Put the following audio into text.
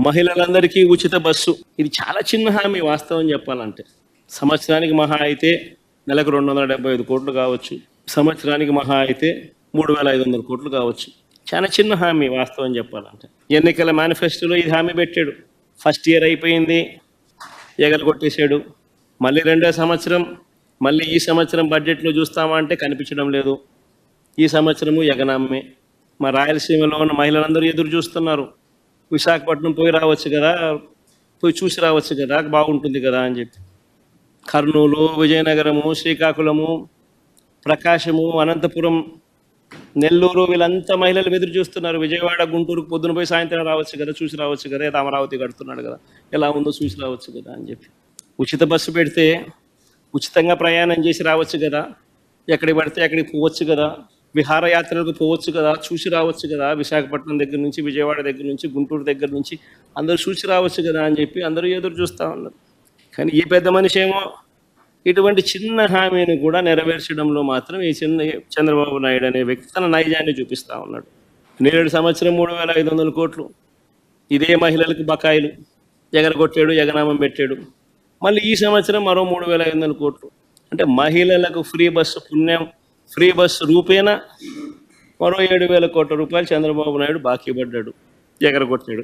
మహిళలందరికీ ఉచిత బస్సు. ఇది చాలా చిన్న హామీ వాస్తవం చెప్పాలంటే. సంవత్సరానికి మహా అయితే నెలకు 275 కోట్లు కావచ్చు. సంవత్సరానికి మహా అయితే 3,500 కోట్లు కావచ్చు. చాలా చిన్న హామీ వాస్తవం చెప్పాలంటే. ఎన్నికల మేనిఫెస్టోలో ఇది హామీ పెట్టాడు. ఫస్ట్ ఇయర్ అయిపోయింది, ఎగరగొట్టేశాడు. మళ్ళీ రెండో సంవత్సరం, మళ్ళీ ఈ సంవత్సరం బడ్జెట్లో చూస్తామా అంటే కనిపించడం లేదు. ఈ సంవత్సరము ఎగనామే. మా రాయలసీమలో ఉన్న మహిళలందరూ ఎదురు చూస్తున్నారు. విశాఖపట్నం పోయి రావచ్చు కదా, పోయి చూసి రావచ్చు కదా, బాగుంటుంది కదా అని చెప్పి. కర్నూలు, విజయనగరము, శ్రీకాకుళము, ప్రకాశము, అనంతపురం, నెల్లూరు వీళ్ళంతా మహిళలు ఎదురు చూస్తున్నారు. విజయవాడ, గుంటూరుకు పొద్దున పోయి సాయంత్రం రావచ్చు కదా, చూసి రావచ్చు కదా, ఏదో అమరావతి కడుతున్నాడు కదా, ఎలా ఉందో చూసి రావచ్చు కదా అని చెప్పి. ఉచిత బస్సు పెడితే ఉచితంగా ప్రయాణం చేసి రావచ్చు కదా, ఎక్కడికి పడితే అక్కడికి పోవచ్చు కదా, విహారయాత్రలకు పోవచ్చు కదా, చూసి రావచ్చు కదా, విశాఖపట్నం దగ్గర నుంచి, విజయవాడ దగ్గర నుంచి, గుంటూరు దగ్గర నుంచి అందరూ చూసి రావచ్చు కదా అని చెప్పి అందరూ ఎదురు చూస్తూ ఉన్నారు. కానీ ఈ పెద్ద మనిషి ఏమో ఇటువంటి చిన్న హామీని కూడా నెరవేర్చడంలో మాత్రం ఈ చంద్రబాబు నాయుడు అనే వ్యక్తి తన నైజాన్ని చూపిస్తూ ఉన్నాడు. నేడు సంవత్సరం 3,500 కోట్లు ఇదే మహిళలకు బకాయిలు ఎగరగొట్టాడు, ఎగనామం పెట్టాడు. మళ్ళీ ఈ సంవత్సరం మరో 3,500 కోట్లు. అంటే మహిళలకు ఫ్రీ బస్సు పుణ్యం, ఫ్రీ బస్సు రూపేణ మరో 7,000 కోట్ల రూపాయలు చంద్రబాబు నాయుడు బాకీ పడ్డాడు, ఎగరగొట్టాడు.